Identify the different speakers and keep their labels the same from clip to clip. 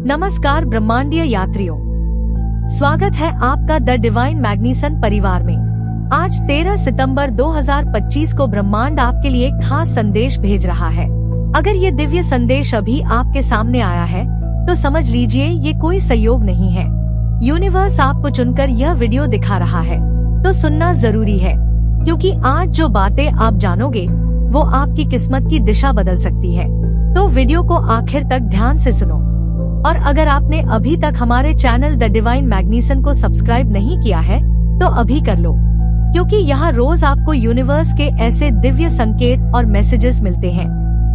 Speaker 1: नमस्कार ब्रह्मांडीय यात्रियों, स्वागत है आपका द डिवाइन मैग्नीसन परिवार में। आज 13 सितंबर 2025 को ब्रह्मांड आपके लिए खास संदेश भेज रहा है। अगर ये दिव्य संदेश अभी आपके सामने आया है तो समझ लीजिए ये कोई संयोग नहीं है। यूनिवर्स आपको चुनकर यह वीडियो दिखा रहा है, तो सुनना जरूरी है, क्योंकि आज जो बातें आप जानोगे वो आपकी किस्मत की दिशा बदल सकती है। तो वीडियो को आखिर तक ध्यान से सुनो। और अगर आपने अभी तक हमारे चैनल द डिवाइन मैग्नीसन को सब्सक्राइब नहीं किया है तो अभी कर लो, क्योंकि यहाँ रोज आपको यूनिवर्स के ऐसे दिव्य संकेत और मैसेजेस मिलते हैं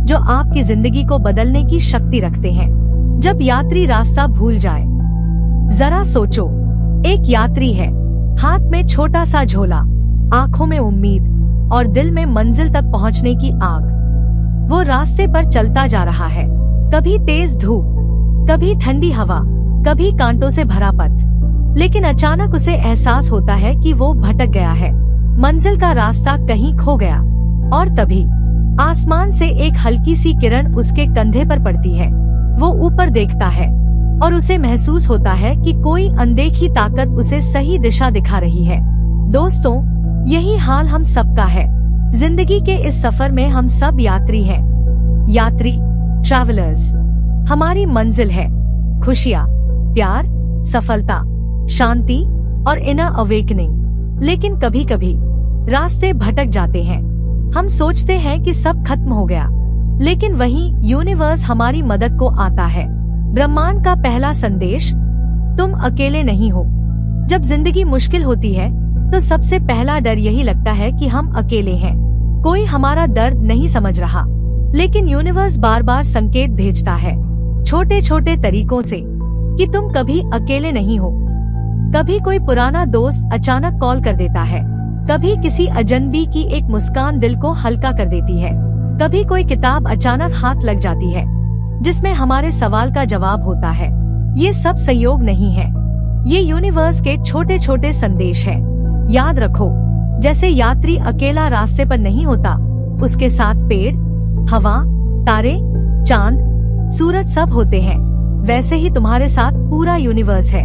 Speaker 1: जो आपकी जिंदगी को बदलने की शक्ति रखते हैं। जब यात्री रास्ता भूल जाए, जरा सोचो, एक यात्री है, हाथ में छोटा सा झोला, आँखों में उम्मीद और दिल में मंजिल तक पहुँचने की आग। वो रास्ते पर चलता जा रहा है, कभी तेज धूप, कभी ठंडी हवा, कभी कांटों से भरा पथ। लेकिन अचानक उसे एहसास होता है कि वो भटक गया है, मंजिल का रास्ता कहीं खो गया। और तभी आसमान से एक हल्की सी किरण उसके कंधे पर पड़ती है। वो ऊपर देखता है और उसे महसूस होता है कि कोई अनदेखी ताकत उसे सही दिशा दिखा रही है। दोस्तों, यही हाल हम सबका है। जिंदगी के इस सफर में हम सब यात्री हैं। यात्री, ट्रैवलर्स। हमारी मंजिल है खुशियाँ, प्यार, सफलता, शांति और इनर अवेकनिंग। लेकिन कभी कभी रास्ते भटक जाते हैं। हम सोचते हैं कि सब खत्म हो गया, लेकिन वहीं यूनिवर्स हमारी मदद को आता है। ब्रह्मांड का पहला संदेश, तुम अकेले नहीं हो। जब जिंदगी मुश्किल होती है तो सबसे पहला डर यही लगता है कि हम अकेले हैं, कोई हमारा दर्द नहीं समझ रहा। लेकिन यूनिवर्स बार बार संकेत भेजता है, छोटे छोटे तरीकों से, कि तुम कभी अकेले नहीं हो। कभी कोई पुराना दोस्त अचानक कॉल कर देता है, कभी किसी अजनबी की एक मुस्कान दिल को हल्का कर देती है, कभी कोई किताब अचानक हाथ लग जाती है जिसमें हमारे सवाल का जवाब होता है। ये सब संयोग नहीं है, ये यूनिवर्स के छोटे छोटे संदेश है। याद रखो, जैसे यात्री अकेला रास्ते पर नहीं होता, उसके साथ पेड़, हवा, तारे, चांद, सूरज सब होते हैं, वैसे ही तुम्हारे साथ पूरा यूनिवर्स है।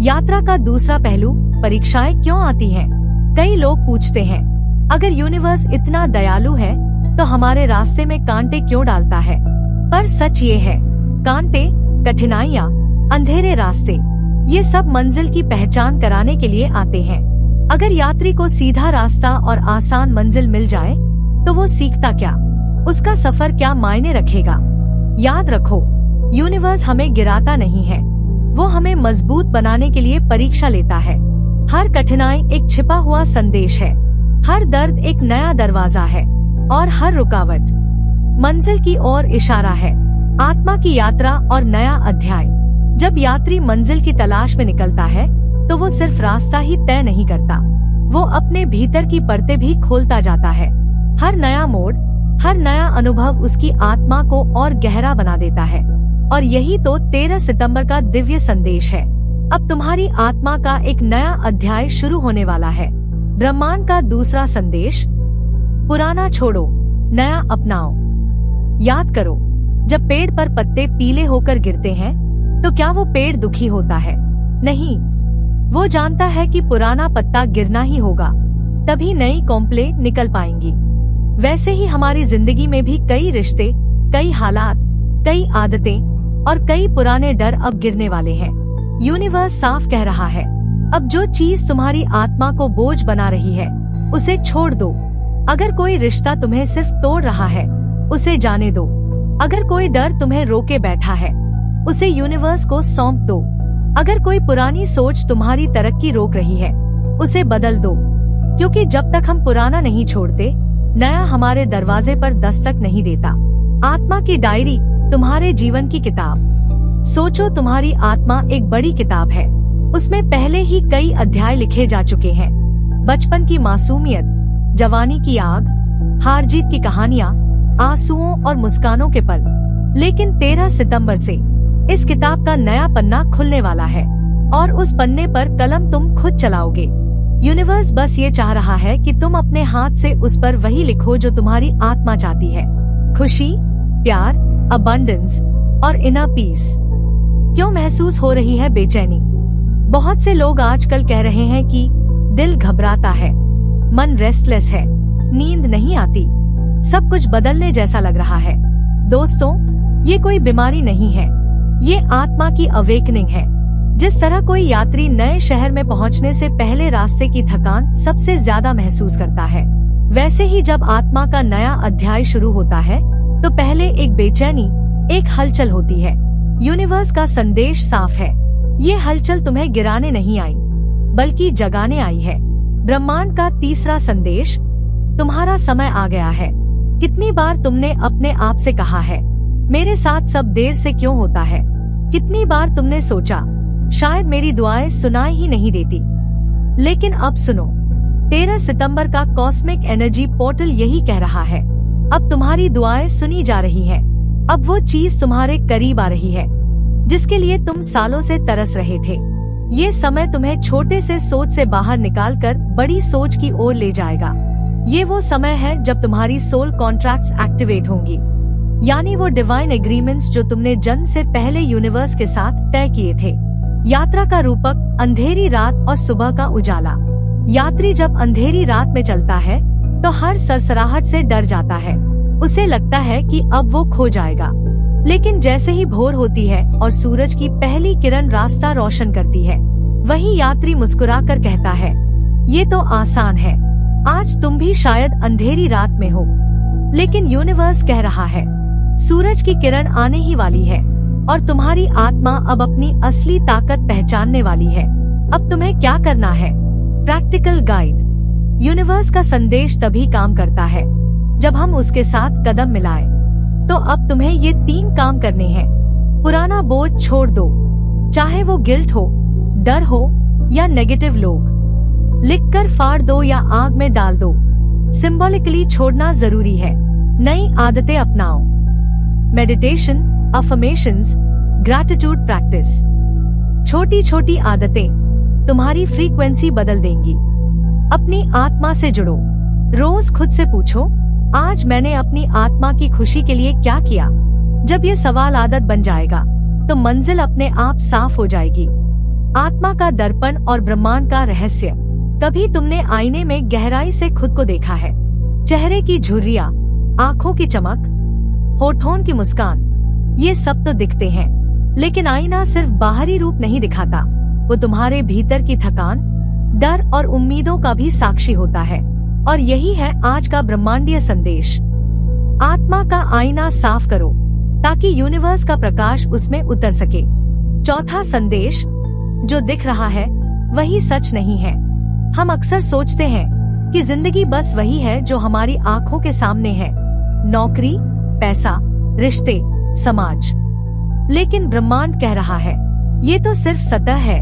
Speaker 1: यात्रा का दूसरा पहलू, परीक्षाएं क्यों आती हैं? कई लोग पूछते हैं, अगर यूनिवर्स इतना दयालु है तो हमारे रास्ते में कांटे क्यों डालता है? पर सच ये है, कांटे, कठिनाइयाँ, अंधेरे रास्ते, ये सब मंजिल की पहचान कराने के लिए आते हैं। अगर यात्री को सीधा रास्ता और आसान मंजिल मिल जाए तो वो सीखता क्या? उसका सफर क्या मायने रखेगा? याद रखो, यूनिवर्स हमें गिराता नहीं है, वो हमें मजबूत बनाने के लिए परीक्षा लेता है। हर कठिनाई एक छिपा हुआ संदेश है, हर दर्द एक नया दरवाजा है और हर रुकावट मंजिल की ओर इशारा है। आत्मा की यात्रा और नया अध्याय। जब यात्री मंजिल की तलाश में निकलता है तो वो सिर्फ रास्ता ही तय नहीं करता, वो अपने भीतर की परतें भी खोलता जाता है। हर नया मोड़, हर नया अनुभव उसकी आत्मा को और गहरा बना देता है। और यही तो 13 सितंबर का दिव्य संदेश है। अब तुम्हारी आत्मा का एक नया अध्याय शुरू होने वाला है। ब्रह्मांड का दूसरा संदेश, पुराना छोड़ो, नया अपनाओ। याद करो, जब पेड़ पर पत्ते पीले होकर गिरते हैं तो क्या वो पेड़ दुखी होता है? नहीं, वो जानता है कि पुराना पत्ता गिरना ही होगा, तभी नई कोंपलें निकल पाएंगी। वैसे ही हमारी जिंदगी में भी कई रिश्ते, कई हालात, कई आदतें और कई पुराने डर अब गिरने वाले हैं। यूनिवर्स साफ कह रहा है, अब जो चीज तुम्हारी आत्मा को बोझ बना रही है उसे छोड़ दो। अगर कोई रिश्ता तुम्हें सिर्फ तोड़ रहा है, उसे जाने दो। अगर कोई डर तुम्हें रोके बैठा है, उसे यूनिवर्स को सौंप दो। अगर कोई पुरानी सोच तुम्हारी तरक्की रोक रही है, उसे बदल दो, क्योंकि जब तक हम पुराना नहीं छोड़ते, नया हमारे दरवाजे पर दस्तक नहीं देता। आत्मा की डायरी, तुम्हारे जीवन की किताब। सोचो, तुम्हारी आत्मा एक बड़ी किताब है, उसमें पहले ही कई अध्याय लिखे जा चुके हैं। बचपन की मासूमियत, जवानी की आग, हार जीत की कहानियाँ, आंसुओं और मुस्कानों के पल। लेकिन 13 सितंबर से इस किताब का नया पन्ना खुलने वाला है और उस पन्ने पर कलम तुम खुद चलाओगे। यूनिवर्स बस ये चाह रहा है कि तुम अपने हाथ से उस पर वही लिखो जो तुम्हारी आत्मा चाहती है। खुशी, प्यार, अबंडेंस और इनर पीस। क्यों महसूस हो रही है बेचैनी। बहुत से लोग आजकल कह रहे हैं कि दिल घबराता है, मन रेस्टलेस है, नींद नहीं आती, सब कुछ बदलने जैसा लग रहा है। दोस्तों, ये कोई बीमारी नहीं है, ये आत्मा की अवेकनिंग है। जिस तरह कोई यात्री नए शहर में पहुंचने से पहले रास्ते की थकान सबसे ज्यादा महसूस करता है, वैसे ही जब आत्मा का नया अध्याय शुरू होता है तो पहले एक बेचैनी, एक हलचल होती है। यूनिवर्स का संदेश साफ है, ये हलचल तुम्हें गिराने नहीं आई बल्कि जगाने आई है। ब्रह्मांड का तीसरा संदेश, तुम्हारा समय आ गया है। कितनी बार तुमने अपने आप से कहा है, मेरे साथ सब देर से क्यों होता है? कितनी बार तुमने सोचा, शायद मेरी दुआएं सुनाई ही नहीं देती। लेकिन अब सुनो, 13 सितंबर का कॉस्मिक एनर्जी पोर्टल यही कह रहा है, अब तुम्हारी दुआएं सुनी जा रही हैं। अब वो चीज तुम्हारे करीब आ रही है जिसके लिए तुम सालों से तरस रहे थे। ये समय तुम्हें छोटे से सोच से बाहर निकालकर बड़ी सोच की ओर ले जाएगा। ये वो समय है जब तुम्हारी सोल कॉन्ट्रैक्ट्स एक्टिवेट होंगी, यानी वो डिवाइन एग्रीमेंट्स जो तुमने जन्म से पहले यूनिवर्स के साथ तय किए थे। यात्रा का रूपक, अंधेरी रात और सुबह का उजाला। यात्री जब अंधेरी रात में चलता है तो हर सरसराहट से डर जाता है, उसे लगता है कि अब वो खो जाएगा। लेकिन जैसे ही भोर होती है और सूरज की पहली किरण रास्ता रोशन करती है, वही यात्री मुस्कुराकर कहता है, ये तो आसान है। आज तुम भी शायद अंधेरी रात में हो, लेकिन यूनिवर्स कह रहा है, सूरज की किरण आने ही वाली है और तुम्हारी आत्मा अब अपनी असली ताकत पहचानने वाली है। अब तुम्हें क्या करना है? Practical guide. यूनिवर्स का संदेश तभी काम करता है जब हम उसके साथ कदम मिलाएं। तो अब तुम्हें ये 3 काम करने हैं। पुराना बोझ छोड़ दो, चाहे वो गिल्ट हो, डर हो या नेगेटिव लोग। लिखकर फाड़ दो या आग में डाल दो। सिंबॉलिकली छोड़ना जरूरी है। नई आदतें अपनाओ। Meditation, affirmations, gratitude practice. छोटी छोटी आदतें तुम्हारी फ्रीक्वेंसी बदल देंगी। अपनी आत्मा से जुड़ो। रोज खुद से पूछो, आज मैंने अपनी आत्मा की खुशी के लिए क्या किया? जब ये सवाल आदत बन जाएगा तो मंजिल अपने आप साफ हो जाएगी। आत्मा का दर्पण और ब्रह्मांड का रहस्य। कभी तुमने आईने में गहराई से खुद को देखा है? चेहरे की झुर्रियां, आँखों की चमक, होठों की मुस्कान, ये सब तो दिखते हैं, लेकिन आईना सिर्फ बाहरी रूप नहीं दिखाता, वो तुम्हारे भीतर की थकान, डर और उम्मीदों का भी साक्षी होता है। और यही है आज का ब्रह्मांडीय संदेश। आत्मा का आईना साफ करो ताकि यूनिवर्स का प्रकाश उसमें उतर सके। चौथा संदेश, जो दिख रहा है वही सच नहीं है। हम अक्सर सोचते हैं कि जिंदगी बस वही है जो हमारी आँखों के सामने है, नौकरी, पैसा, रिश्ते, समाज। लेकिन ब्रह्मांड कह रहा है, ये तो सिर्फ सतह है,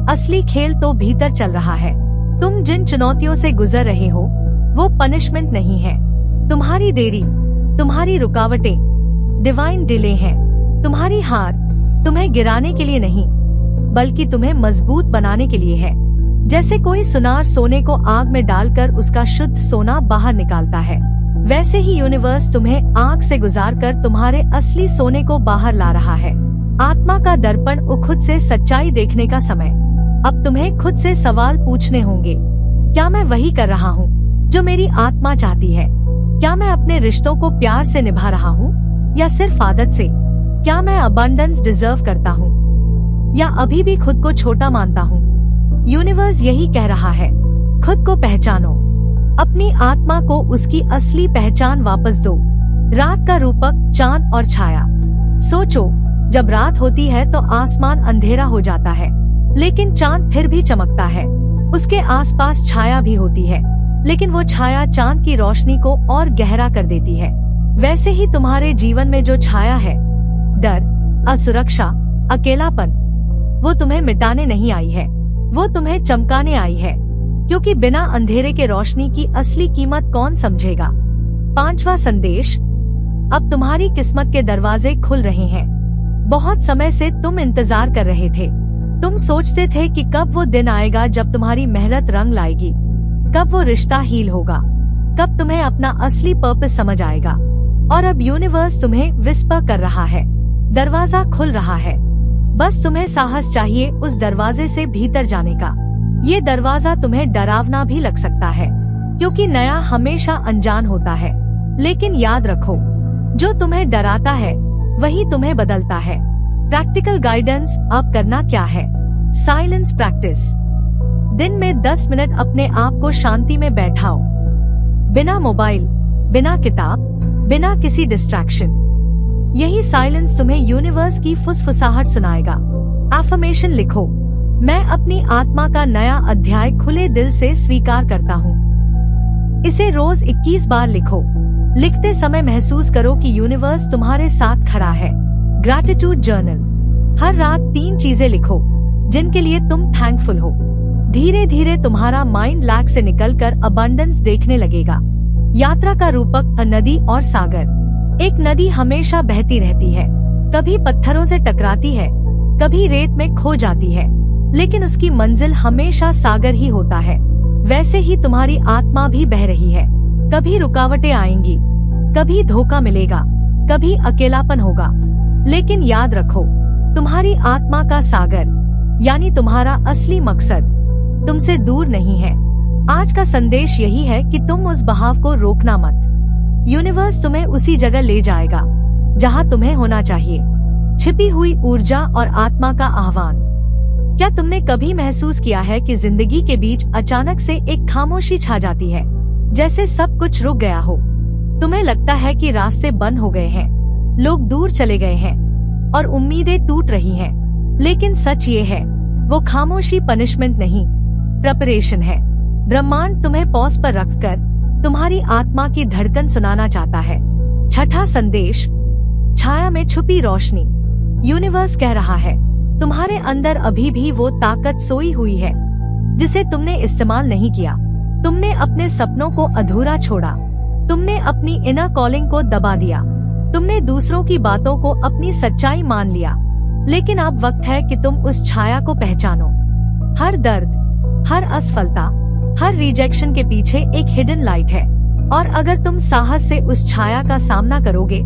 Speaker 1: असली खेल तो भीतर चल रहा है। तुम जिन चुनौतियों से गुजर रहे हो वो पनिशमेंट नहीं है। तुम्हारी देरी, तुम्हारी रुकावटें डिवाइन डिले हैं। तुम्हारी हार तुम्हें गिराने के लिए नहीं बल्कि तुम्हें मजबूत बनाने के लिए है। जैसे कोई सुनार सोने को आग में डालकर उसका शुद्ध सोना बाहर निकालता है, वैसे ही यूनिवर्स तुम्हें आग से गुजारकर तुम्हारे असली सोने को बाहर ला रहा है। आत्मा का दर्पण खुद से सच्चाई देखने का समय। अब तुम्हें खुद से सवाल पूछने होंगे, क्या मैं वही कर रहा हूँ जो मेरी आत्मा चाहती है? क्या मैं अपने रिश्तों को प्यार से निभा रहा हूँ या सिर्फ आदत से? क्या मैं अबंडेंस डिजर्व करता हूँ या अभी भी खुद को छोटा मानता हूँ? यूनिवर्स यही कह रहा है, खुद को पहचानो, अपनी आत्मा को उसकी असली पहचान वापस दो। रात का रूपक, चांद और छाया। सोचो, जब रात होती है तो आसमान अंधेरा हो जाता है, लेकिन चांद फिर भी चमकता है। उसके आसपास छाया भी होती है, लेकिन वो छाया चांद की रोशनी को और गहरा कर देती है। वैसे ही तुम्हारे जीवन में जो छाया है, डर, असुरक्षा, अकेलापन, वो तुम्हें मिटाने नहीं आई है, वो तुम्हें चमकाने आई है। क्योंकि बिना अंधेरे के रोशनी की असली कीमत कौन समझेगा? 5वां संदेश, अब तुम्हारी किस्मत के दरवाजे खुल रहे हैं। बहुत समय से तुम इंतजार कर रहे थे। तुम सोचते थे कि कब वो दिन आएगा जब तुम्हारी मेहनत रंग लाएगी, कब वो रिश्ता हील होगा, कब तुम्हें अपना असली पर्पस समझ आएगा। और अब यूनिवर्स तुम्हें विस्पर कर रहा है, दरवाजा खुल रहा है। बस तुम्हें साहस चाहिए उस दरवाजे से भीतर जाने का। ये दरवाजा तुम्हें डरावना भी लग सकता है, क्योंकि नया हमेशा अनजान होता है। लेकिन याद रखो, जो तुम्हें डराता है वही तुम्हें बदलता है। प्रैक्टिकल गाइडेंस अब करना क्या है? Silence practice. दिन में 10 मिनट अपने आप को शांति में बैठाओ, बिना मोबाइल, बिना किताब, बिना किसी डिस्ट्रैक्शन। यही साइलेंस तुम्हें यूनिवर्स की फुसफुसाहट सुनाएगा। एफर्मेशन लिखो, मैं अपनी आत्मा का नया अध्याय खुले दिल से स्वीकार करता हूँ। इसे रोज 21 बार लिखो। लिखते समय महसूस करो कि यूनिवर्स तुम्हारे साथ खड़ा है। Gratitude journal. हर रात 3 चीजें लिखो जिनके लिए तुम थैंकफुल हो। धीरे धीरे तुम्हारा माइंड लैक से निकलकर अबंडेंस देखने लगेगा। यात्रा का रूपक नदी और सागर। एक नदी हमेशा बहती रहती है, कभी पत्थरों से टकराती है, कभी रेत में खो जाती है, लेकिन उसकी मंजिल हमेशा सागर ही होता है। वैसे ही तुम्हारी आत्मा भी बह रही है। कभी रुकावटें आएंगी, कभी धोखा मिलेगा, कभी अकेलापन होगा, लेकिन याद रखो, तुम्हारी आत्मा का सागर यानी तुम्हारा असली मकसद तुमसे दूर नहीं है। आज का संदेश यही है कि तुम उस बहाव को रोकना मत। यूनिवर्स तुम्हें उसी जगह ले जाएगा जहां तुम्हें होना चाहिए। छिपी हुई ऊर्जा और आत्मा का आह्वान। क्या तुमने कभी महसूस किया है कि जिंदगी के बीच अचानक से एक खामोशी छा जाती है, जैसे सब कुछ रुक गया हो? तुम्हें लगता है कि रास्ते बंद हो गए हैं, लोग दूर चले गए हैं और उम्मीदें टूट रही हैं। लेकिन सच ये है, वो खामोशी पनिशमेंट नहीं, प्रिपरेशन है। ब्रह्मांड तुम्हें पॉज पर रखकर तुम्हारी आत्मा की धड़कन सुनाना चाहता है। छठा संदेश, छाया में छुपी रोशनी। यूनिवर्स कह रहा है, तुम्हारे अंदर अभी भी वो ताकत सोई हुई है जिसे तुमने इस्तेमाल नहीं किया। तुमने अपने सपनों को अधूरा छोड़ा, तुमने अपनी इनर कॉलिंग को दबा दिया, तुमने दूसरों की बातों को अपनी सच्चाई मान लिया। लेकिन अब वक्त है कि तुम उस छाया को पहचानो। हर दर्द, हर असफलता, हर रिजेक्शन के पीछे एक हिडन लाइट है, और अगर तुम साहस से उस छाया का सामना करोगे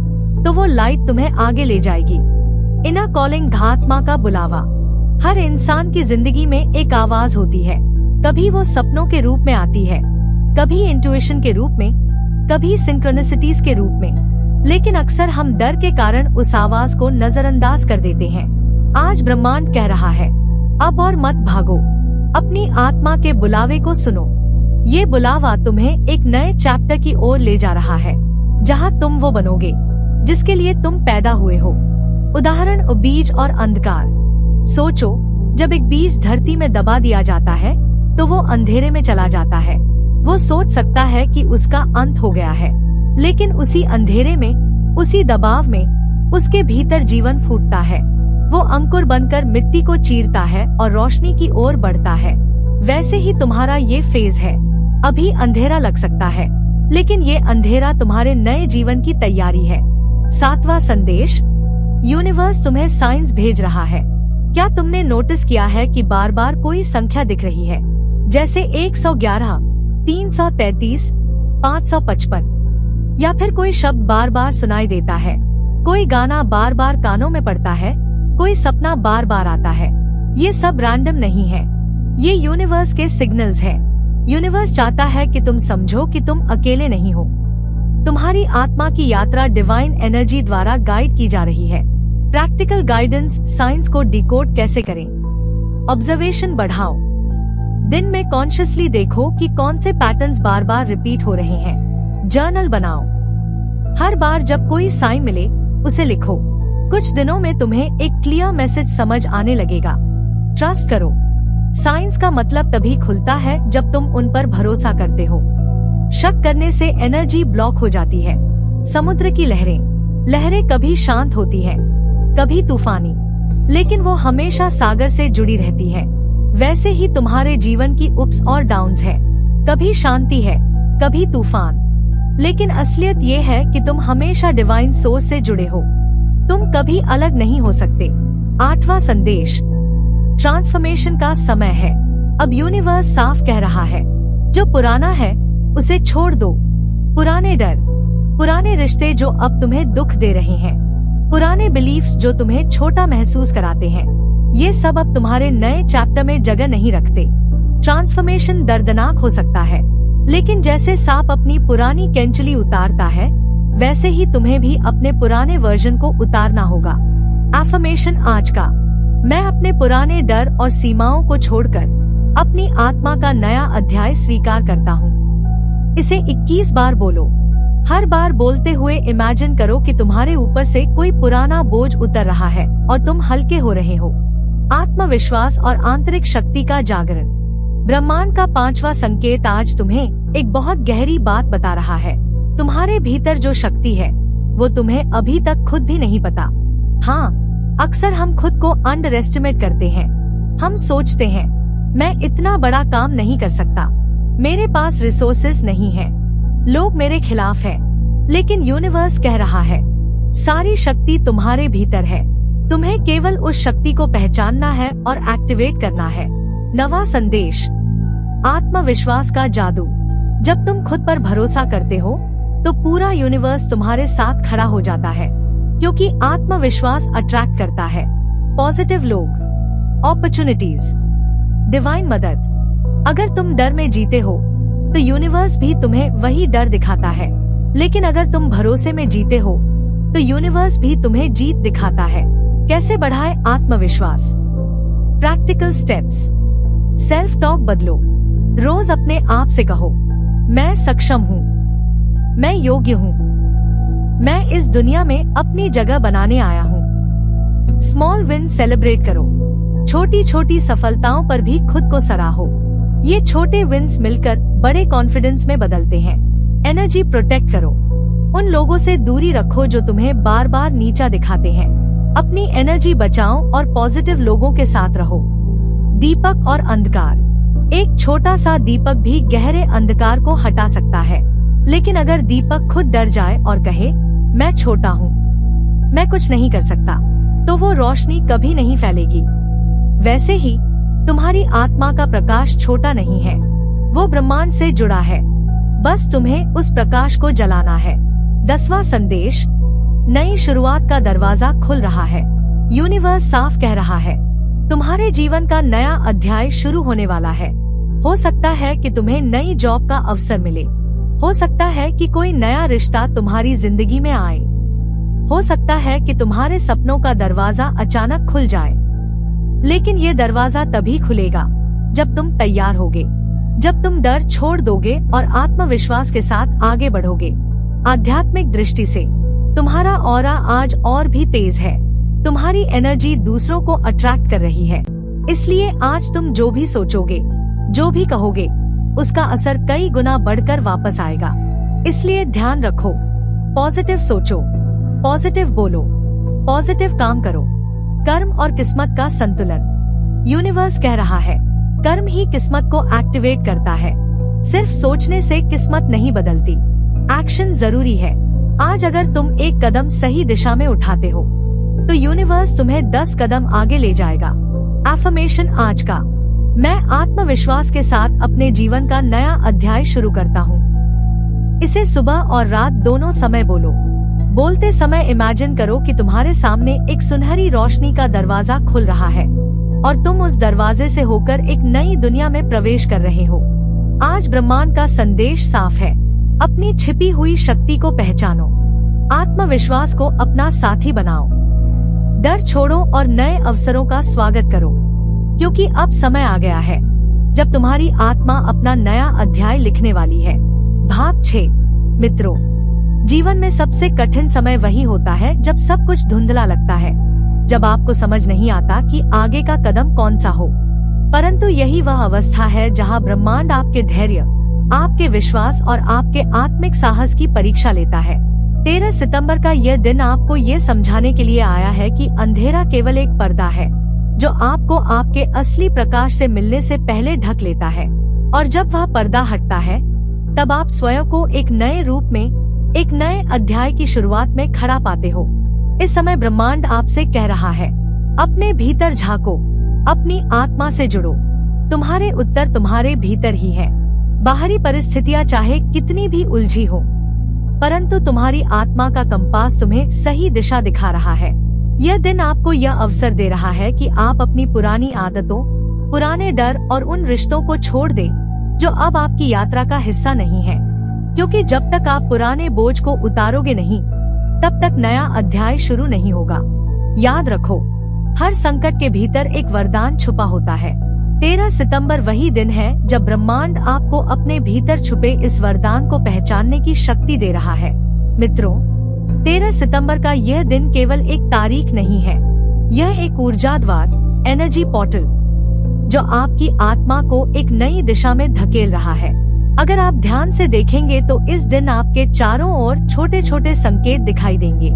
Speaker 1: तो वो लाइट तुम्हें आगे ले जाएगी। इनर कॉलिंग, आत्मा का बुलावा। हर इंसान की जिंदगी में एक आवाज होती है। कभी वो सपनों के रूप में आती है, कभी इंट्यूशन के रूप में, कभी सिंक्रोनिसिटीज के रूप में, लेकिन अक्सर हम डर के कारण उस आवाज को नजरअंदाज कर देते हैं। आज ब्रह्मांड कह रहा है, अब और मत भागो, अपनी आत्मा के बुलावे को सुनो। ये बुलावा तुम्हें एक नए चैप्टर की ओर ले जा रहा है, जहाँ तुम वो बनोगे जिसके लिए तुम पैदा हुए हो। उदाहरण, बीज और अंधकार। सोचो, जब एक बीज धरती में दबा दिया जाता है तो वो अंधेरे में चला जाता है। वो सोच सकता है कि उसका अंत हो गया है, लेकिन उसी अंधेरे में, उसी दबाव में उसके भीतर जीवन फूटता है। वो अंकुर बनकर मिट्टी को चीरता है और रोशनी की ओर बढ़ता है। वैसे ही तुम्हारा ये फेज है। अभी अंधेरा लग सकता है, लेकिन ये अंधेरा तुम्हारे नए जीवन की तैयारी है। 7वां संदेश, यूनिवर्स तुम्हें साइंस भेज रहा है। क्या तुमने नोटिस किया है कि बार बार कोई संख्या दिख रही है, जैसे 111, 333, 555, या फिर कोई शब्द बार बार सुनाई देता है, कोई गाना बार बार कानों में पड़ता है, कोई सपना बार बार आता है। ये सब रैंडम नहीं है, ये यूनिवर्स के सिग्नल्स हैं। यूनिवर्स चाहता है कि तुम समझो कि तुम अकेले नहीं हो। तुम्हारी आत्मा की यात्रा डिवाइन एनर्जी द्वारा गाइड की जा रही है। प्रैक्टिकल गाइडेंस, साइंस को डिकोड कैसे करें। ऑब्जर्वेशन बढ़ाओ। दिन में कॉन्शियसली देखो कि कौन से पैटर्न्स बार बार रिपीट हो रहे हैं। जर्नल बनाओ। हर बार जब कोई साइन मिले उसे लिखो। कुछ दिनों में तुम्हें एक क्लियर मैसेज समझ आने लगेगा। ट्रस्ट करो। साइंस का मतलब तभी खुलता है जब तुम उन पर भरोसा करते हो। शक करने से एनर्जी ब्लॉक हो जाती है। समुद्र की लहरें। लहरें कभी शांत होती है, कभी तूफानी, लेकिन वो हमेशा सागर से जुड़ी रहती है। वैसे ही तुम्हारे जीवन की अप्स और डाउन्स है। कभी शांति है, कभी तूफान, लेकिन असलियत ये है कि तुम हमेशा डिवाइन सोर्स से जुड़े हो। तुम कभी अलग नहीं हो सकते। 8वां संदेश, ट्रांसफॉर्मेशन का समय है। अब यूनिवर्स साफ कह रहा है, जो पुराना है उसे छोड़ दो। पुराने डर, पुराने रिश्ते जो अब तुम्हें दुख दे रहे हैं, पुराने बिलीफ्स जो तुम्हें छोटा महसूस कराते हैं, ये सब अब तुम्हारे नए चैप्टर में जगह नहीं रखते। ट्रांसफॉर्मेशन दर्दनाक हो सकता है, लेकिन जैसे सांप अपनी पुरानी कैंचुली उतारता है, वैसे ही तुम्हें भी अपने पुराने वर्जन को उतारना होगा। एफर्मेशन आज का, मैं अपने पुराने डर और सीमाओं को छोड़कर अपनी आत्मा का नया अध्याय स्वीकार करता हूँ। इसे 21 बार बोलो। हर बार बोलते हुए इमेजिन करो कि तुम्हारे ऊपर से कोई पुराना बोझ उतर रहा है और तुम हल्के हो रहे हो। आत्मविश्वास और आंतरिक शक्ति का जागरण। ब्रह्मांड का 5वां संकेत आज तुम्हें एक बहुत गहरी बात बता रहा है। तुम्हारे भीतर जो शक्ति है वो तुम्हें अभी तक खुद भी नहीं पता। हाँ, अक्सर हम खुद को अंडर एस्टिमेट करते हैं। हम सोचते हैं मैं इतना बड़ा काम नहीं कर सकता, मेरे पास रिसोर्सेज नहीं है, लोग मेरे खिलाफ हैं। लेकिन यूनिवर्स कह रहा है सारी शक्ति तुम्हारे भीतर है, तुम्हें केवल उस शक्ति को पहचानना है और एक्टिवेट करना है। नवा संदेश, आत्मविश्वास का जादू। जब तुम खुद पर भरोसा करते हो तो पूरा यूनिवर्स तुम्हारे साथ खड़ा हो जाता है, क्योंकि आत्मविश्वास अट्रैक्ट करता है पॉजिटिव लोग, अपॉर्चुनिटीज, डिवाइन मदद। अगर तुम डर में जीते हो तो यूनिवर्स भी तुम्हें वही डर दिखाता है, लेकिन अगर तुम भरोसे में जीते हो तो यूनिवर्स भी तुम्हें जीत दिखाता है। कैसे बढ़ाए आत्मविश्वास? Practical steps. सेल्फ टॉक बदलो। रोज अपने आप से कहो, मैं सक्षम हूँ, मैं योग्य हूँ, मैं इस दुनिया में अपनी जगह बनाने आया हूँ। स्मॉल विन सेलिब्रेट करो। छोटी छोटी सफलताओं पर भी खुद को सराहो। ये छोटे विन्स मिलकर बड़े कॉन्फिडेंस में बदलते हैं। एनर्जी प्रोटेक्ट करो। उन लोगों से दूरी रखो जो तुम्हें बार बार नीचा दिखाते हैं। अपनी एनर्जी बचाओ और पॉजिटिव लोगों के साथ रहो। दीपक और अंधकार। एक छोटा सा दीपक भी गहरे अंधकार को हटा सकता है, लेकिन अगर दीपक खुद डर जाए और कहे मैं छोटा हूँ, मैं कुछ नहीं कर सकता, तो वो रोशनी कभी नहीं फैलेगी। वैसे ही तुम्हारी आत्मा का प्रकाश छोटा नहीं है, वो ब्रह्मांड से जुड़ा है, बस तुम्हें उस प्रकाश को जलाना है। 10वां संदेश, नई शुरुआत का दरवाजा खुल रहा है। यूनिवर्स साफ कह रहा है तुम्हारे जीवन का नया अध्याय शुरू होने वाला है। हो सकता है कि तुम्हें नई जॉब का अवसर मिले, हो सकता है कि कोई नया रिश्ता तुम्हारी जिंदगी में आए, हो सकता है कि तुम्हारे सपनों का दरवाजा अचानक खुल जाए। लेकिन ये दरवाजा तभी खुलेगा जब तुम तैयार होगे, जब तुम डर छोड़ दोगे और आत्मविश्वास के साथ आगे बढ़ोगे। आध्यात्मिक दृष्टि से तुम्हारा ऑरा आज और भी तेज है। तुम्हारी एनर्जी दूसरों को अट्रैक्ट कर रही है, इसलिए आज तुम जो भी सोचोगे, जो भी कहोगे, उसका असर कई गुना बढ़कर वापस आएगा। इसलिए ध्यान रखो, पॉजिटिव सोचो, पॉजिटिव बोलो, पॉजिटिव काम करो। कर्म और किस्मत का संतुलन। यूनिवर्स कह रहा है कर्म ही किस्मत को एक्टिवेट करता है। सिर्फ सोचने से किस्मत नहीं बदलती, एक्शन जरूरी है। आज अगर तुम एक कदम सही दिशा में उठाते हो तो यूनिवर्स तुम्हें 10 कदम आगे ले जाएगा। एफर्मेशन आज का, मैं आत्मविश्वास के साथ अपने जीवन का नया अध्याय शुरू करता हूँ। इसे सुबह और रात दोनों समय बोलो। बोलते समय इमेजिन करो कि तुम्हारे सामने एक सुनहरी रोशनी का दरवाजा खुल रहा है और तुम उस दरवाजे से होकर एक नई दुनिया में प्रवेश कर रहे हो। आज ब्रह्मांड का संदेश साफ है, अपनी छिपी हुई शक्ति को पहचानो, आत्मविश्वास को अपना साथी बनाओ, डर छोड़ो और नए अवसरों का स्वागत करो, क्योंकि अब समय आ गया है जब तुम्हारी आत्मा अपना नया अध्याय लिखने वाली है। भाग 6। मित्रों, जीवन में सबसे कठिन समय वही होता है जब सब कुछ धुंधला लगता है, जब आपको समझ नहीं आता कि आगे का कदम कौन सा हो। परंतु यही वह अवस्था है जहां ब्रह्मांड आपके धैर्य, आपके विश्वास और आपके आत्मिक साहस की परीक्षा लेता है। 13 सितंबर का यह दिन आपको ये समझाने के लिए आया है कि अंधेरा केवल एक पर्दा है जो आपको आपके असली प्रकाश से मिलने से पहले ढक लेता है, और जब वह पर्दा हटता है तब आप स्वयं को एक नए रूप में, एक नए अध्याय की शुरुआत में खड़ा पाते हो। इस समय ब्रह्मांड आपसे कह रहा है अपने भीतर झांको, अपनी आत्मा से जुड़ो। तुम्हारे उत्तर तुम्हारे भीतर ही है। बाहरी परिस्थितियां चाहे कितनी भी उलझी हो, परंतु तुम्हारी आत्मा का कंपास तुम्हें सही दिशा दिखा रहा है। यह दिन आपको यह अवसर दे रहा है कि आप अपनी पुरानी आदतों, पुराने डर और उन रिश्तों को छोड़ दें जो अब आपकी यात्रा का हिस्सा नहीं है, क्योंकि जब तक आप पुराने बोझ को उतारोगे नहीं, तब तक नया अध्याय शुरू नहीं होगा। याद रखो, हर संकट के भीतर एक वरदान छुपा होता है। 13 सितंबर वही दिन है जब ब्रह्मांड आपको अपने भीतर छुपे इस वरदान को पहचानने की शक्ति दे रहा है। मित्रों, 13 सितंबर का यह दिन केवल एक तारीख नहीं है, यह एक ऊर्जा द्वार, एनर्जी पोर्टल, जो आपकी आत्मा को एक नई दिशा में धकेल रहा है। अगर आप ध्यान से देखेंगे तो इस दिन आपके चारों ओर छोटे छोटे संकेत दिखाई देंगे।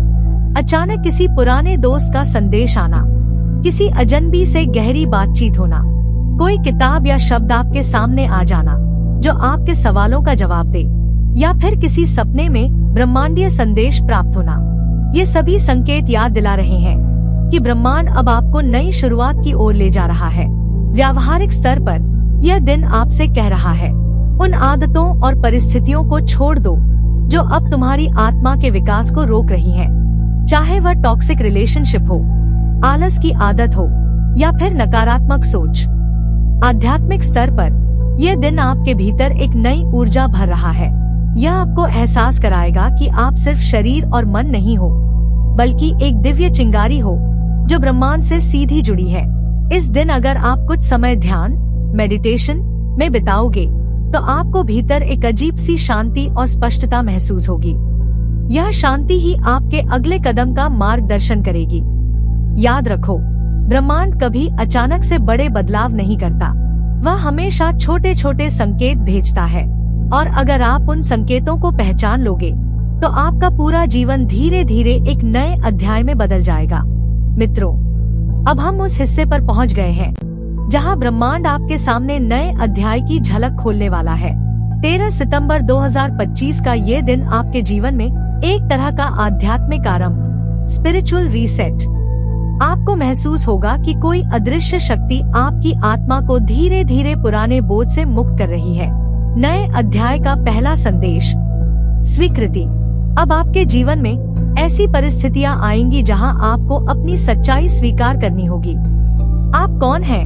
Speaker 1: अचानक किसी पुराने दोस्त का संदेश आना, किसी अजनबी से गहरी बातचीत होना, कोई किताब या शब्द आपके सामने आ जाना जो आपके सवालों का जवाब दे, या फिर किसी सपने में ब्रह्मांडीय संदेश प्राप्त होना। ये सभी संकेत याद दिला रहे हैं कि ब्रह्मांड अब आपको नई शुरुआत की ओर ले जा रहा है। व्यावहारिक स्तर पर यह दिन आपसे कह रहा है, उन आदतों और परिस्थितियों को छोड़ दो जो अब तुम्हारी आत्मा के विकास को रोक रही हैं। चाहे वह टॉक्सिक रिलेशनशिप हो, आलस की आदत हो या फिर नकारात्मक सोच। आध्यात्मिक स्तर पर यह दिन आपके भीतर एक नई ऊर्जा भर रहा है। यह आपको एहसास कराएगा कि आप सिर्फ शरीर और मन नहीं हो, बल्कि एक दिव्य चिंगारी हो जो ब्रह्मांड से सीधी जुड़ी है। इस दिन अगर आप कुछ समय ध्यान, मेडिटेशन में बिताओगे तो आपको भीतर एक अजीब सी शांति और स्पष्टता महसूस होगी। यह शांति ही आपके अगले कदम का मार्गदर्शन करेगी। याद रखो, ब्रह्मांड कभी अचानक से बड़े बदलाव नहीं करता, वह हमेशा छोटे छोटे संकेत भेजता है, और अगर आप उन संकेतों को पहचान लोगे तो आपका पूरा जीवन धीरे धीरे एक नए अध्याय में बदल जाएगा। मित्रों, अब हम उस हिस्से पर पहुंच गए हैं जहां ब्रह्मांड आपके सामने नए अध्याय की झलक खोलने वाला है। 13 सितंबर 2025 का ये दिन आपके जीवन में एक तरह का आध्यात्मिक आरंभ, स्पिरिचुअल रीसेट। आपको महसूस होगा कि कोई अदृश्य शक्ति आपकी आत्मा को धीरे धीरे पुराने बोझ से मुक्त कर रही है। नए अध्याय का पहला संदेश, स्वीकृति। अब आपके जीवन में ऐसी परिस्थितियां आएंगी जहां आपको अपनी सच्चाई स्वीकार करनी होगी। आप कौन हैं?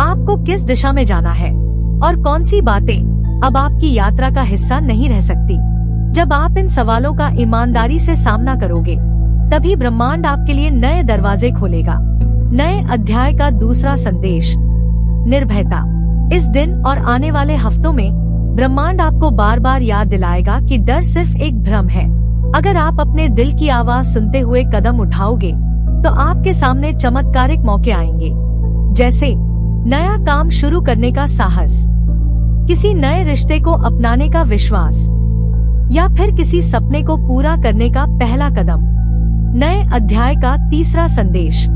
Speaker 1: आपको किस दिशा में जाना है? और कौन सी बातें अब आपकी यात्रा का हिस्सा नहीं रह सकती? जब आप इन सवालों का ईमानदारी से सामना करोगे, तभी ब्रह्मांड आपके लिए नए दरवाजे खोलेगा। नए अध्याय का दूसरा संदेश, निर्भयता। इस दिन और आने वाले हफ्तों में ब्रह्मांड आपको बार बार याद दिलाएगा कि डर सिर्फ एक भ्रम है। अगर आप अपने दिल की आवाज सुनते हुए कदम उठाओगे तो आपके सामने चमत्कारिक मौके आएंगे, जैसे नया काम शुरू करने का साहस, किसी नए रिश्ते को अपनाने का विश्वास, या फिर किसी सपने को पूरा करने का पहला कदम। नए अध्याय का तीसरा संदेश,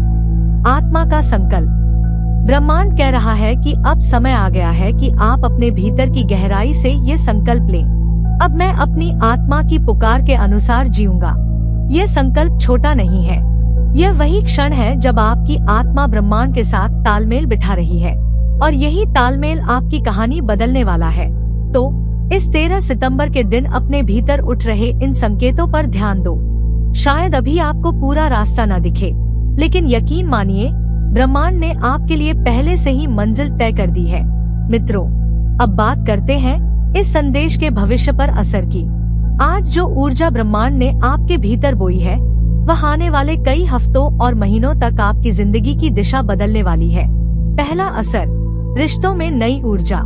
Speaker 1: आत्मा का संकल्प। ब्रह्मांड कह रहा है कि अब समय आ गया है कि आप अपने भीतर की गहराई से ये संकल्प लें, अब मैं अपनी आत्मा की पुकार के अनुसार जीऊंगा। ये संकल्प छोटा नहीं है, यह वही क्षण है जब आपकी आत्मा ब्रह्मांड के साथ तालमेल बिठा रही है, और यही तालमेल आपकी कहानी बदलने वाला है। तो इस 13 सितंबर के दिन अपने भीतर उठ रहे इन संकेतों पर ध्यान दो। शायद अभी आपको पूरा रास्ता न दिखे, लेकिन यकीन मानिए, ब्रह्मांड ने आपके लिए पहले से ही मंजिल तय कर दी है। मित्रों, अब बात करते हैं इस संदेश के भविष्य पर असर की। आज जो ऊर्जा ब्रह्मांड ने आपके भीतर बोई है, वह आने वाले कई हफ्तों और महीनों तक आपकी जिंदगी की दिशा बदलने वाली है। पहला असर, रिश्तों में नई ऊर्जा।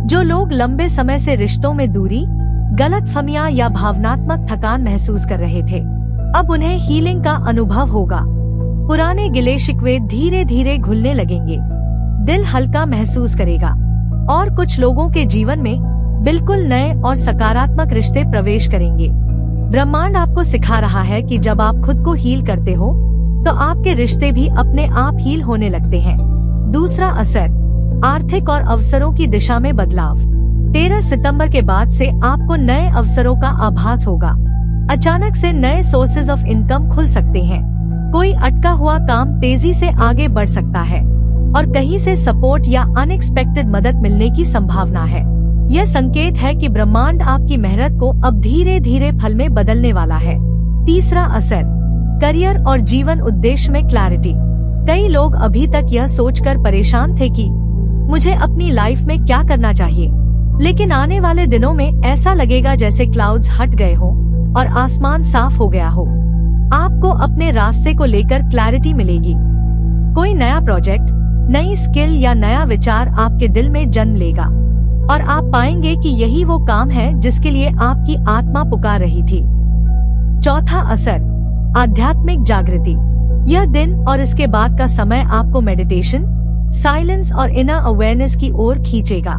Speaker 1: जो लोग लंबे समय से रिश्तों में दूरी, गलतफहमियां या भावनात्मक थकान महसूस कर रहे थे, अब उन्हें हीलिंग का अनुभव होगा। पुराने गिले शिकवे धीरे धीरे घुलने लगेंगे, दिल हल्का महसूस करेगा, और कुछ लोगों के जीवन में बिल्कुल नए और सकारात्मक रिश्ते प्रवेश करेंगे। ब्रह्मांड आपको सिखा रहा है कि जब आप खुद को हील करते हो, तो आपके रिश्ते भी अपने आप हील होने लगते हैं। दूसरा असर, आर्थिक और अवसरों की दिशा में बदलाव। 13 सितंबर के बाद से आपको नए अवसरों का आभास होगा। अचानक से नए सोर्सेज ऑफ इनकम खुल सकते हैं। कोई अटका हुआ काम तेजी से आगे बढ़ सकता है, और कहीं से सपोर्ट या अनएक्सपेक्टेड मदद मिलने की संभावना है। यह संकेत है कि ब्रह्मांड आपकी मेहनत को अब धीरे धीरे फल में बदलने वाला है। तीसरा असर, करियर और जीवन उद्देश्य में क्लैरिटी। कई लोग अभी तक यह सोचकर परेशान थे कि मुझे अपनी लाइफ में क्या करना चाहिए, लेकिन आने वाले दिनों में ऐसा लगेगा जैसे क्लाउड्स हट गए हो और आसमान साफ हो गया हो। आपको अपने रास्ते को लेकर क्लैरिटी मिलेगी। कोई नया प्रोजेक्ट, नई स्किल या नया विचार आपके दिल में जन्म लेगा और आप पाएंगे कि यही वो काम है जिसके लिए आपकी आत्मा पुकार रही थी। चौथा असर, आध्यात्मिक जागृति। यह दिन और इसके बाद का समय आपको मेडिटेशन, साइलेंस और इनर अवेयरनेस की ओर खींचेगा।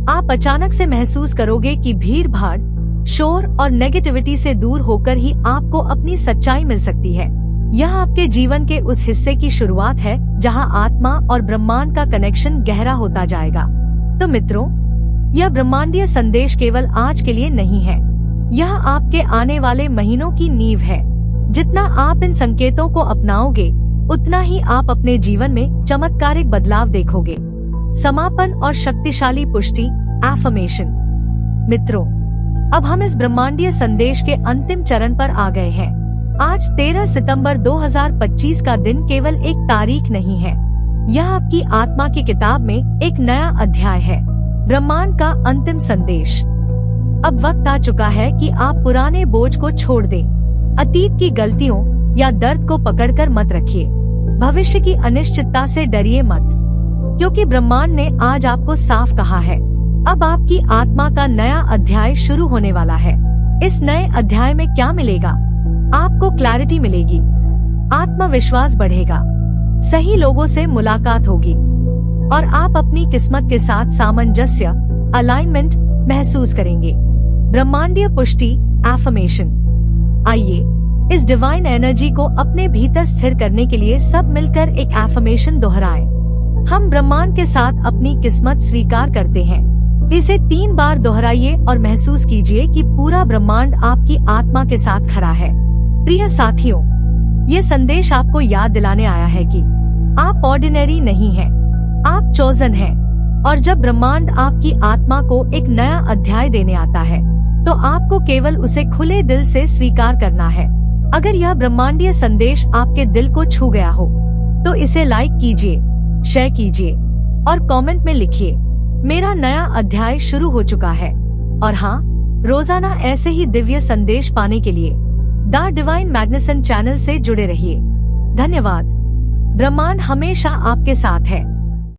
Speaker 1: आप अचानक से महसूस करोगे कि भीड़ भाड़, शोर और नेगेटिविटी से दूर होकर ही आपको अपनी सच्चाई मिल सकती है। यह आपके जीवन के उस हिस्से की शुरुआत है जहां आत्मा और ब्रह्मांड का कनेक्शन गहरा होता जाएगा। तो मित्रों, यह ब्रह्मांडीय संदेश केवल आज के लिए नहीं है, यह आपके आने वाले महीनों की नींव है। जितना आप इन संकेतों को अपनाओगे, उतना ही आप अपने जीवन में चमत्कारिक बदलाव देखोगे। समापन और शक्तिशाली पुष्टि, एफर्मेशन। मित्रों, अब हम इस ब्रह्मांडीय संदेश के अंतिम चरण पर आ गए हैं। आज 13 सितंबर 2025 का दिन केवल एक तारीख नहीं है, यह आपकी आत्मा की किताब में एक नया अध्याय है। ब्रह्मांड का अंतिम संदेश। अब वक्त आ चुका है कि आप पुराने बोझ को छोड़ दें। अतीत की गलतियों या दर्द को पकड़कर मत रखिए। भविष्य की अनिश्चितता से डरिए मत, क्योंकि ब्रह्मांड ने आज आपको साफ कहा है, अब आपकी आत्मा का नया अध्याय शुरू होने वाला है। इस नए अध्याय में क्या मिलेगा? आपको क्लैरिटी मिलेगी, आत्मविश्वास बढ़ेगा, सही लोगों से मुलाकात होगी और आप अपनी किस्मत के साथ सामंजस्य, अलाइनमेंट महसूस करेंगे। ब्रह्मांडीय पुष्टि, एफर्मेशन। आइए इस डिवाइन एनर्जी को अपने भीतर स्थिर करने के लिए सब मिलकर एक एफर्मेशन दोहराएं। हम ब्रह्मांड के साथ अपनी किस्मत स्वीकार करते हैं। इसे 3 बार दोहराइए और महसूस कीजिए कि पूरा ब्रह्मांड आपकी आत्मा के साथ खड़ा है। प्रिय साथियों, ये संदेश आपको याद दिलाने आया है कि आप ऑर्डिनरी नहीं हैं, आप चोजन हैं। और जब ब्रह्मांड आपकी आत्मा को एक नया अध्याय देने आता है, तो आपको केवल उसे खुले दिल से स्वीकार करना है। अगर यह ब्रह्मांडीय संदेश आपके दिल को छू गया हो, तो इसे लाइक कीजिए, शेयर कीजिए और कमेंट में लिखिए, मेरा नया अध्याय शुरू हो चुका है। और हाँ, रोजाना ऐसे ही दिव्य संदेश पाने के लिए द डिवाइन मैग्नीसन चैनल से जुड़े रहिए। धन्यवाद। ब्रह्मांड हमेशा आपके साथ है।